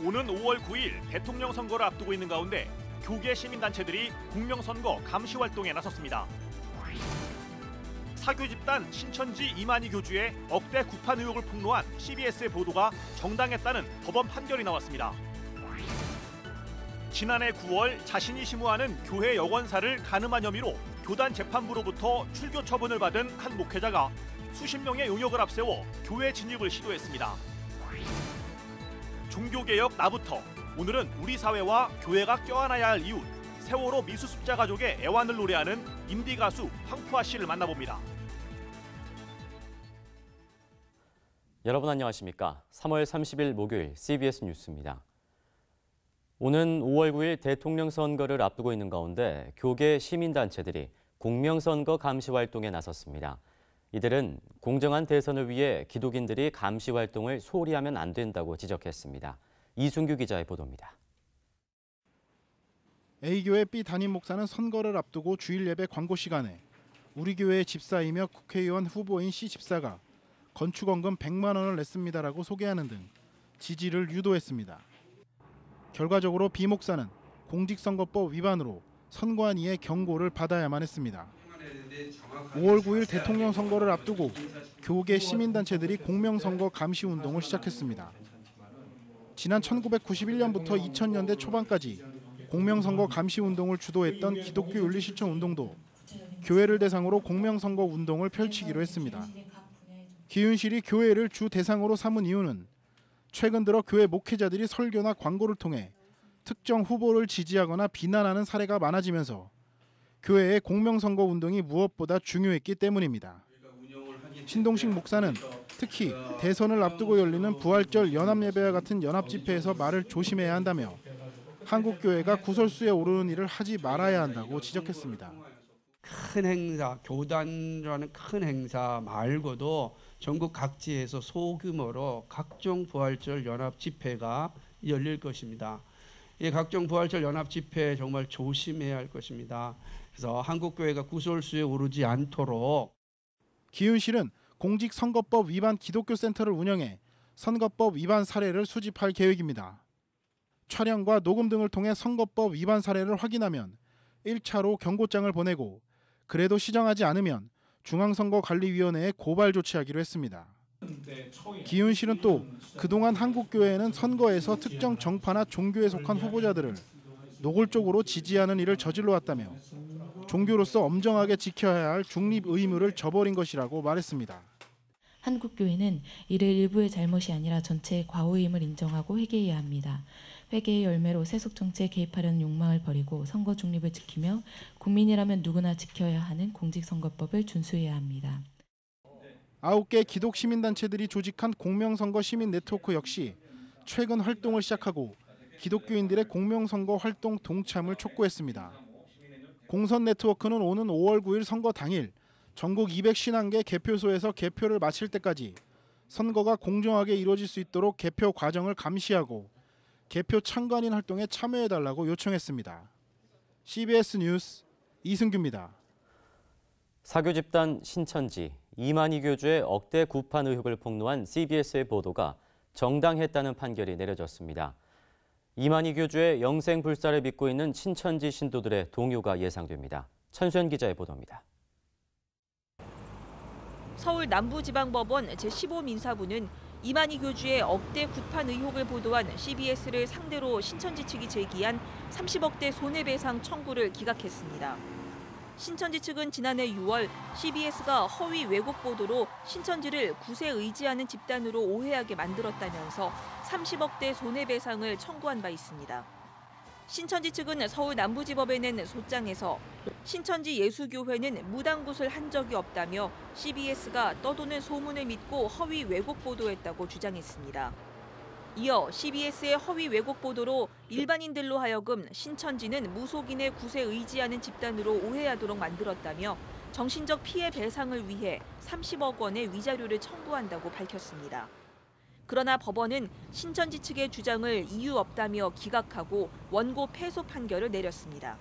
오는 5월 9일 대통령 선거를 앞두고 있는 가운데 교계 시민단체들이 공명선거 감시 활동에 나섰습니다. 사교 집단 신천지 이만희 교주의 억대 구판 의혹을 폭로한 CBS의 보도가 정당했다는 법원 판결이 나왔습니다. 지난해 9월 자신이 시무하는 교회 여권사를 간음한 혐의로 교단 재판부로부터 출교 처분을 받은 한 목회자가 수십 명의 용역을 앞세워 교회 진입을 시도했습니다. 종교개혁 나부터, 오늘은 우리 사회와 교회가 껴안아야 할 이웃, 세월호 미수습자 가족의 애환을 노래하는 인디 가수 황푸아 씨를 만나봅니다. 여러분 안녕하십니까? 3월 30일 목요일 CBS 뉴스입니다. 오는 5월 9일 대통령 선거를 앞두고 있는 가운데 교계 시민단체들이 공명선거 감시 활동에 나섰습니다. 이들은 공정한 대선을 위해 기독인들이 감시 활동을 소홀히 하면 안 된다고 지적했습니다. 이순규 기자의 보도입니다. A교회 B 담임 목사는 선거를 앞두고 주일 예배 광고 시간에 우리 교회의 집사이며 국회의원 후보인 C 집사가 건축원금 100만 원을 냈습니다라고 소개하는 등 지지를 유도했습니다. 결과적으로 B 목사는 공직선거법 위반으로 선관위의 경고를 받아야만 했습니다. 5월 9일 대통령 선거를 앞두고 교계 시민단체들이 공명선거 감시 운동을 시작했습니다. 지난 1991년부터 2000년대 초반까지 공명선거 감시 운동을 주도했던 기독교 윤리실천 운동도 교회를 대상으로 공명선거 운동을 펼치기로 했습니다. 기윤실이 교회를 주 대상으로 삼은 이유는 최근 들어 교회 목회자들이 설교나 광고를 통해 특정 후보를 지지하거나 비난하는 사례가 많아지면서 교회의 공명선거 운동이 무엇보다 중요했기 때문입니다. 신동식 목사는 특히 대선을 앞두고 열리는 부활절 연합예배와 같은 연합집회에서 말을 조심해야 한다며 한국교회가 구설수에 오르는 일을 하지 말아야 한다고 지적했습니다. 큰 행사, 교단이라는 큰 행사 말고도 전국 각지에서 소규모로 각종 부활절 연합 집회가 열릴 것입니다. 이 각종 부활절 연합 집회 정말 조심해야 할 것입니다. 그래서 한국교회가 구설수에 오르지 않도록. 기윤실은 공직선거법 위반 기독교 센터를 운영해 선거법 위반 사례를 수집할 계획입니다. 촬영과 녹음 등을 통해 선거법 위반 사례를 확인하면 1차로 경고장을 보내고 그래도 시정하지 않으면 중앙선거관리위원회에 고발 조치하기로 했습니다. 기윤실은 또 그동안 한국교회는 선거에서 특정 정파나 종교에 속한 후보자들을 노골적으로 지지하는 일을 저질러 왔다며 종교로서 엄정하게 지켜야 할 중립 의무를 저버린 것이라고 말했습니다. 한국교회는 이를 일부의 잘못이 아니라 전체의 과오임을 인정하고 회개해야 합니다. 회개의 열매로 세속 정치에 개입하려는 욕망을 버리고 선거 중립을 지키며 국민이라면 누구나 지켜야 하는 공직선거법을 준수해야 합니다. 9개 기독시민단체들이 조직한 공명선거 시민 네트워크 역시 최근 활동을 시작하고 기독교인들의 공명선거 활동 동참을 촉구했습니다. 공선 네트워크는 오는 5월 9일 선거 당일 전국 250개 개표소에서 개표를 마칠 때까지 선거가 공정하게 이루어질 수 있도록 개표 과정을 감시하고 개표 참관인 활동에 참여해달라고 요청했습니다. CBS 뉴스 이승규입니다. 사교 집단 신천지 이만희 교주의 억대 구판 의혹을 폭로한 CBS의 보도가 정당했다는 판결이 내려졌습니다. 이만희 교주의 영생불사를 믿고 있는 신천지 신도들의 동요가 예상됩니다. 천수연 기자의 보도입니다. 서울 남부지방법원 제15민사부는 이만희 교주의 억대 구판 의혹을 보도한 CBS를 상대로 신천지 측이 제기한 30억대 손해배상 청구를 기각했습니다. 신천지 측은 지난해 6월 CBS가 허위 왜곡 보도로 신천지를 구세 의지하는 집단으로 오해하게 만들었다면서 30억대 손해배상을 청구한 바 있습니다. 신천지 측은 서울 남부지법에 낸 소장에서 신천지 예수교회는 무당굿을 한 적이 없다며 CBS가 떠도는 소문을 믿고 허위 왜곡 보도했다고 주장했습니다. 이어 CBS의 허위 왜곡 보도로 일반인들로 하여금 신천지는 무속인의 굿에 의지하는 집단으로 오해하도록 만들었다며 정신적 피해 배상을 위해 30억 원의 위자료를 청구한다고 밝혔습니다. 그러나 법원은 신천지 측의 주장을 이유 없다며 기각하고 원고 패소 판결을 내렸습니다.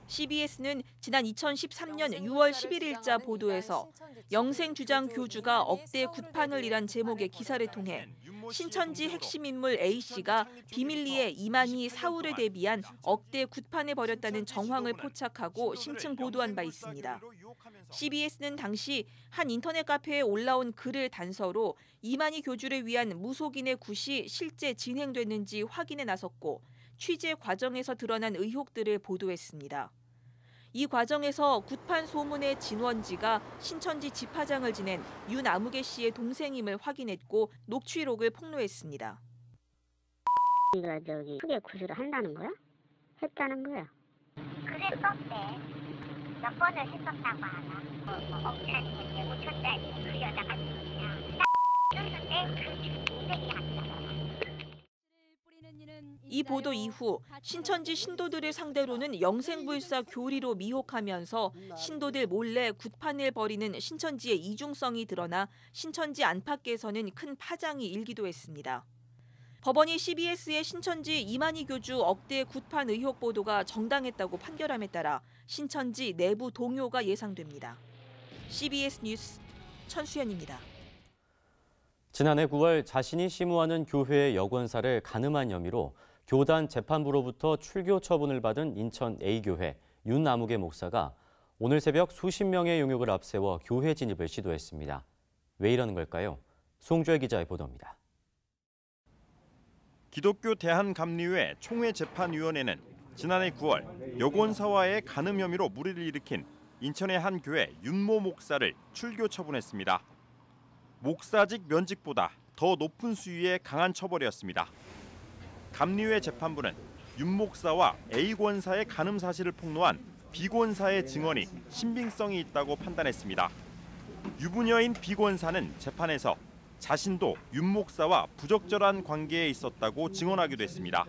CBS는 지난 2013년 6월 11일자 보도에서 영생 주장 교주가 억대 굿판을 이란 제목의 기사를 통해 신천지 핵심 인물 A씨가 비밀리에 이만희 사후를 대비한 억대 굿판을 벌였다는 정황을 포착하고 심층 보도한 바 있습니다. CBS는 당시 한 인터넷 카페에 올라온 글을 단서로 이만희 교주를 위한 무속인의 굿이 실제 진행됐는지 확인에 나섰고 취재 과정에서 드러난 의혹들을 보도했습니다. 이 과정에서 굿판 소문의 진원지가 신천지 집화장을 지낸 윤아무개 씨의 동생임을 확인했고 녹취록을 폭로했습니다. 네가 크게 구슬을 한다는 거야? 했다는 거야? 그랬었대. 몇 번을 했었다고 하나. 억짜리 내고 쳤다니 그 여자가 누구냐. 그랬는데 그 동생이 아니잖아. 이 보도 이후 신천지 신도들을 상대로는 영생불사 교리로 미혹하면서 신도들 몰래 굿판을 벌이는 신천지의 이중성이 드러나 신천지 안팎에서는 큰 파장이 일기도 했습니다. 법원이 CBS의 신천지 이만희 교주 억대 굿판 의혹 보도가 정당했다고 판결함에 따라 신천지 내부 동요가 예상됩니다. CBS 뉴스 천수연입니다. 지난해 9월 자신이 심우하는 교회의 여권사를 간음한 혐의로 교단 재판부로부터 출교 처분을 받은 인천 A교회 윤아무개 목사가 오늘 새벽 수십 명의 용역을 앞세워 교회 진입을 시도했습니다. 왜 이러는 걸까요? 송주혜 기자의 보도입니다. 기독교 대한감리회 총회재판위원회는 지난해 9월 여권사와의 간음 혐의로 물의를 일으킨 인천의 한 교회 윤모 목사를 출교 처분했습니다. 목사직 면직보다 더 높은 수위의 강한 처벌이었습니다. 감리회 재판부는 윤 목사와 A 권사의 간음 사실을 폭로한 B 권사의 증언이 신빙성이 있다고 판단했습니다. 유부녀인 B 권사는 재판에서 자신도 윤 목사와 부적절한 관계에 있었다고 증언하기도 했습니다.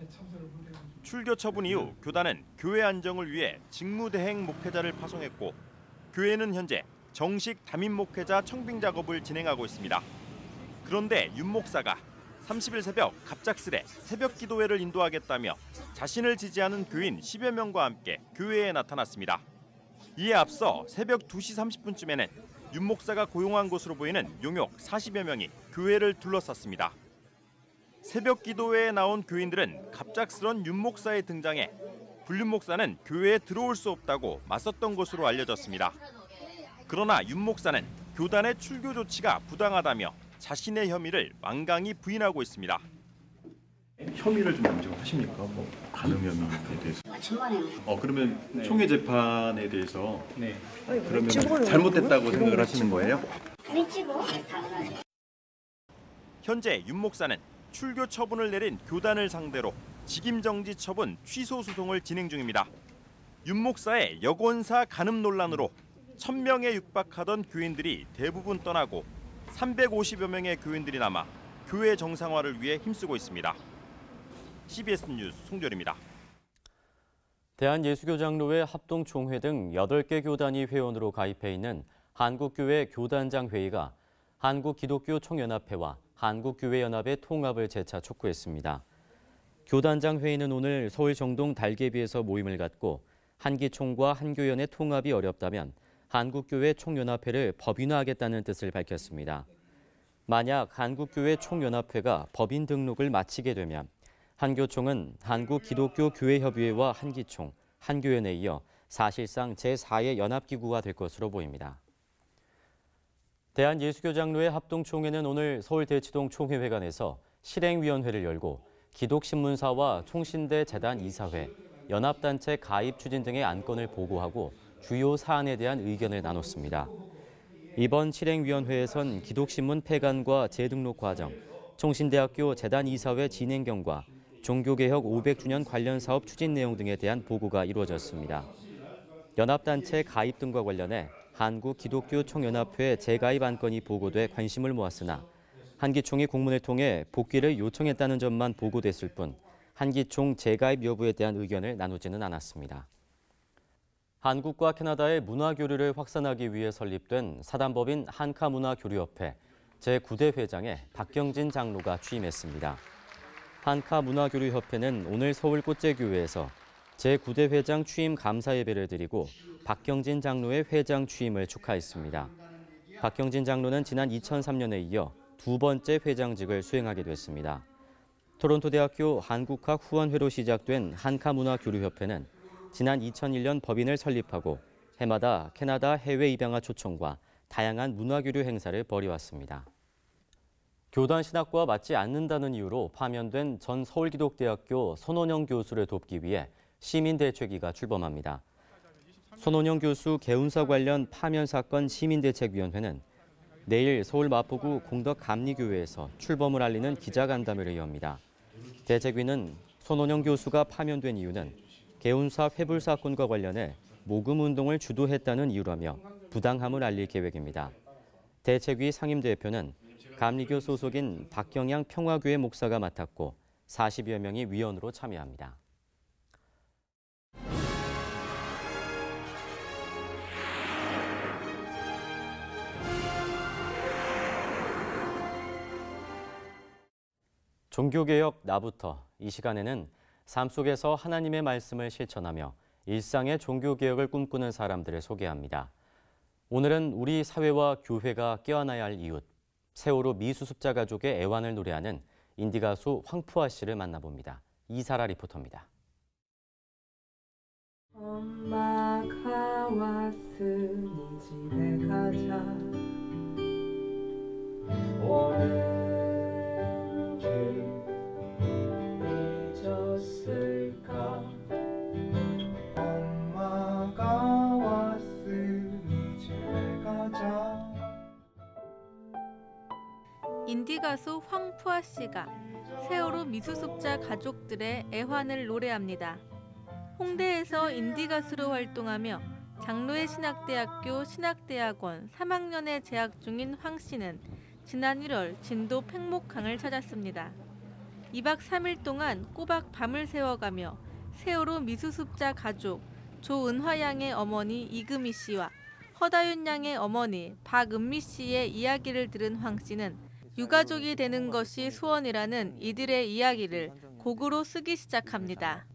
출교 처분 이후 교단은 교회 안정을 위해 직무대행 목회자를 파송했고 교회는 현재 정식 담임 목회자 청빙 작업을 진행하고 있습니다. 그런데 윤 목사가 30일 새벽 갑작스레 새벽 기도회를 인도하겠다며 자신을 지지하는 교인 10여 명과 함께 교회에 나타났습니다. 이에 앞서 새벽 2시 30분쯤에는 윤 목사가 고용한 것으로 보이는 용역 40여 명이 교회를 둘러쌌습니다. 새벽 기도회에 나온 교인들은 갑작스런 윤 목사의 등장에 불륜 목사는 교회에 들어올 수 없다고 맞섰던 것으로 알려졌습니다. 그러나 윤 목사는 교단의 출교 조치가 부당하다며 자신의 혐의를 완강히 부인하고 있습니다. 혐의를 좀 인정하십니까? 뭐 간음 혐의에 대해서. 그러면 총회 재판에 대해서 그러면 잘못됐다고 생각을 하시는 거예요? 현재 윤 목사는 출교 처분을 내린 교단을 상대로 직임정지 처분 취소 소송을 진행 중입니다. 윤 목사의 여권사 간음 논란으로 1000명에 육박하던 교인들이 대부분 떠나고 350여 명의 교인들이 남아 교회 정상화를 위해 힘쓰고 있습니다. CBS 뉴스 송별입니다. 대한예수교장로회 합동총회 등 8개 교단이 회원으로 가입해 있는 한국교회 교단장 회의가 한국기독교총연합회와 한국교회연합의 통합을 재차 촉구했습니다. 교단장 회의는 오늘 서울 정동 달개비에서 모임을 갖고 한기총과 한교연의 통합이 어렵다면 한국교회 총연합회를 법인화하겠다는 뜻을 밝혔습니다. 만약 한국교회 총연합회가 법인 등록을 마치게 되면 한교총은 한국기독교교회협의회와 한기총, 한교연에 이어 사실상 제4의 연합기구가 될 것으로 보입니다. 대한예수교장로회 합동총회는 오늘 서울대치동 총회회관에서 실행위원회를 열고 기독신문사와 총신대 재단 이사회, 연합단체 가입 추진 등의 안건을 보고하고 주요 사안에 대한 의견을 나눴습니다. 이번 실행위원회에선 기독신문 폐간과 재등록 과정, 총신대학교 재단 이사회 진행 경과, 종교개혁 500주년 관련 사업 추진 내용 등에 대한 보고가 이루어졌습니다. 연합단체 가입 등과 관련해 한국기독교총연합회 재가입 안건이 보고돼 관심을 모았으나 한기총이 공문을 통해 복귀를 요청했다는 점만 보고됐을 뿐 한기총 재가입 여부에 대한 의견을 나누지는 않았습니다. 한국과 캐나다의 문화교류를 확산하기 위해 설립된 사단법인 한카문화교류협회 제9대 회장에 박경진 장로가 취임했습니다. 한카문화교류협회는 오늘 서울 꽃제교회에서 제9대 회장 취임 감사 예배를 드리고 박경진 장로의 회장 취임을 축하했습니다. 박경진 장로는 지난 2003년에 이어 두 번째 회장직을 수행하게 됐습니다. 토론토 대학교 한국학 후원회로 시작된 한카문화교류협회는 지난 2001년 법인을 설립하고 해마다 캐나다 해외 입양아 초청과 다양한 문화교류 행사를 벌여왔습니다. 교단 신학과 맞지 않는다는 이유로 파면된 전 서울기독대학교 손원영 교수를 돕기 위해 시민대책위가 출범합니다. 손원영 교수 개운사 관련 파면 사건 시민대책위원회는 내일 서울 마포구 공덕감리교회에서 출범을 알리는 기자간담회를 엽니다. 대책위는 손원영 교수가 파면된 이유는 개운사 회불 사건과 관련해 모금운동을 주도했다는 이유라며 부당함을 알릴 계획입니다. 대책위 상임대표는 감리교 소속인 박경양 평화교회 목사가 맡았고 40여 명이 위원으로 참여합니다. 종교개혁 나부터 이 시간에는 삶 속에서 하나님의 말씀을 실천하며 일상의 종교개혁을 꿈꾸는 사람들을 소개합니다. 오늘은 우리 사회와 교회가 껴안아야 할 이웃, 세월호 미수습자 가족의 애환을 노래하는 인디 가수 황푸아 씨를 만나봅니다. 이사라 리포터입니다. 엄마가 왔으니 집에 가자. 오는 길 잊었을까. 엄마가 왔으니 집에 가자. 인디 가수 황푸아 씨가 세월호 미수습자 가족들의 애환을 노래합니다. 홍대에서 인디 가수로 활동하며 장로회 신학대학교 신학대학원 3학년에 재학 중인 황 씨는 지난 1월 진도 팽목항을 찾았습니다. 2박 3일 동안 꼬박 밤을 새워가며 세월호 미수습자 가족 조은화 양의 어머니 이금희 씨와 허다윤 양의 어머니 박은미 씨의 이야기를 들은 황 씨는 유가족이 되는 것이 소원이라는 이들의 이야기를 곡으로 쓰기 시작합니다.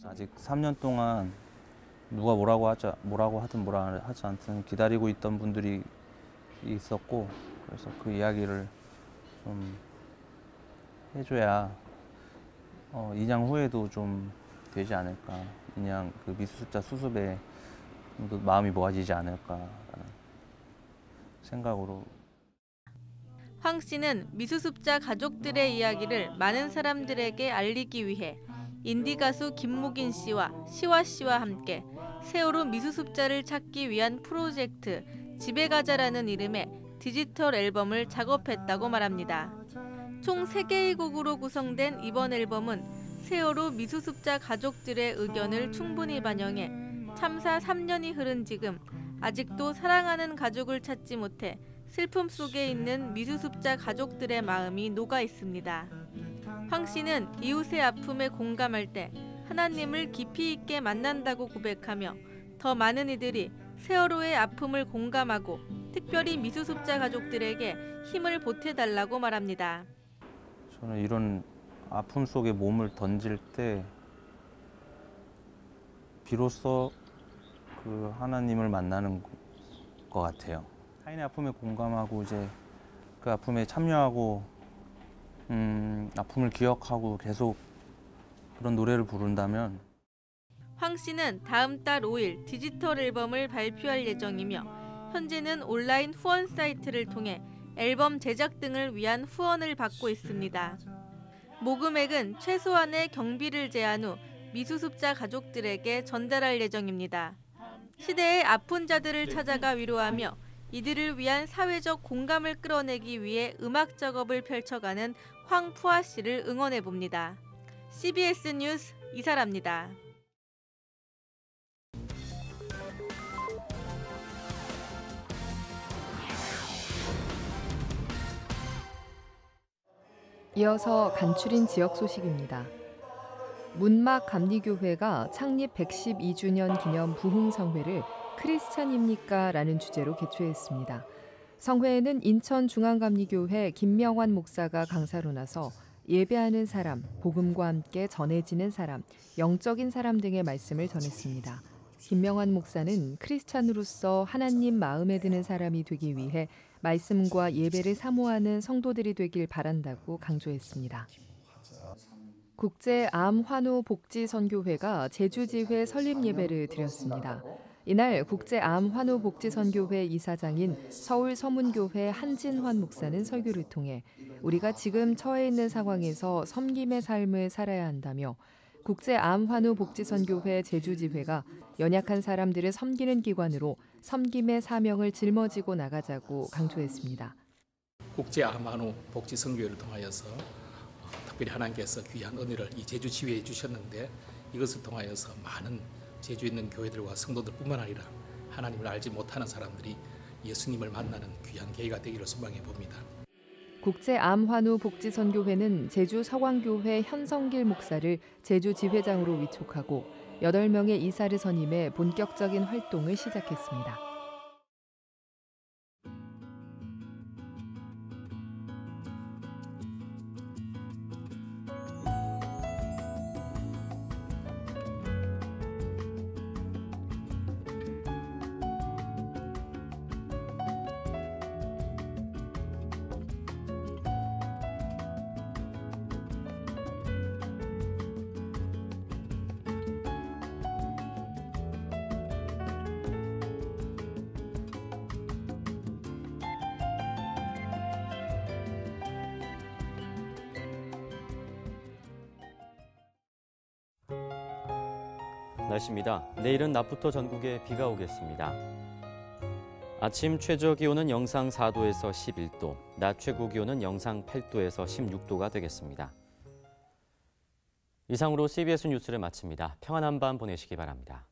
아직 3년 동안 누가 뭐라고 하든 뭐라 하지 않든 기다리고 있던 분들이 있었고, 그래서 그 이야기를 좀 해줘야 인양 후에도 좀 되지 않을까, 인양 그 미수습자 수습에 마음이 모아지지 않을까라는 생각으로. 황 씨는 미수습자 가족들의 이야기를 많은 사람들에게 알리기 위해 인디 가수 김무긴 씨와 시화 씨와 함께 세월호 미수습자를 찾기 위한 프로젝트 집에 가자라는 이름의 디지털 앨범을 작업했다고 말합니다. 총 3개의 곡으로 구성된 이번 앨범은 세월호 미수습자 가족들의 의견을 충분히 반영해 참사 3년이 흐른 지금 아직도 사랑하는 가족을 찾지 못해 슬픔 속에 있는 미수습자 가족들의 마음이 녹아 있습니다. 황 씨는 이웃의 아픔에 공감할 때 하나님을 깊이 있게 만난다고 고백하며 더 많은 이들이 세월호의 아픔을 공감하고 특별히 미수습자 가족들에게 힘을 보태달라고 말합니다. 저는 이런 아픔 속에 몸을 던질 때 비로소 그 하나님을 만나는 것 같아요. 타인의 아픔에 공감하고 이제 그 아픔에 참여하고 아픔을 기억하고 계속 그런 노래를 부른다면. 황 씨는 다음 달 5일 디지털 앨범을 발표할 예정이며 현재는 온라인 후원 사이트를 통해 앨범 제작 등을 위한 후원을 받고 있습니다. 모금액은 최소한의 경비를 제한 후 미수습자 가족들에게 전달할 예정입니다. 시대의 아픈 자들을 찾아가 위로하며 이들을 위한 사회적 공감을 끌어내기 위해 음악 작업을 펼쳐가는 황푸아 씨를 응원해봅니다. CBS 뉴스 이사라입니다. 이어서 간추린 지역 소식입니다. 문막 감리교회가 창립 112주년 기념 부흥성회를 크리스찬입니까? 라는 주제로 개최했습니다. 성회에는 인천중앙감리교회 김명환 목사가 강사로 나서 예배하는 사람, 복음과 함께 전해지는 사람, 영적인 사람 등의 말씀을 전했습니다. 김명환 목사는 크리스찬으로서 하나님 마음에 드는 사람이 되기 위해 말씀과 예배를 사모하는 성도들이 되길 바란다고 강조했습니다. 국제암환우복지선교회가 제주지회 설립예배를 드렸습니다. 이날 국제암환우복지선교회 이사장인 서울서문교회 한진환 목사는 설교를 통해 우리가 지금 처해 있는 상황에서 섬김의 삶을 살아야 한다며 국제암환우복지선교회 제주지회가 연약한 사람들을 섬기는 기관으로 섬김의 사명을 짊어지고 나가자고 강조했습니다. 국제암환우복지선교회를 통하여서 특별히 하나님께서 귀한 은혜를 이 제주지회에 주셨는데 이것을 통하여서 많은 제주에 있는 교회들과 성도들뿐만 아니라 하나님을 알지 못하는 사람들이 예수님을 만나는 귀한 계기가 되기를 소망해 봅니다. 국제암환우복지선교회는 제주 서광교회 현성길 목사를 제주 지회장으로 위촉하고 8명의 이사를 선임해 본격적인 활동을 시작했습니다. 날씨입니다. 내일은 낮부터 전국에 비가 오겠습니다. 아침 최저 기온은 영상 4도에서 11도, 낮 최고 기온은 영상 8도에서 16도가 되겠습니다. 이상으로 CBS 뉴스를 마칩니다. 평안한 밤 보내시기 바랍니다.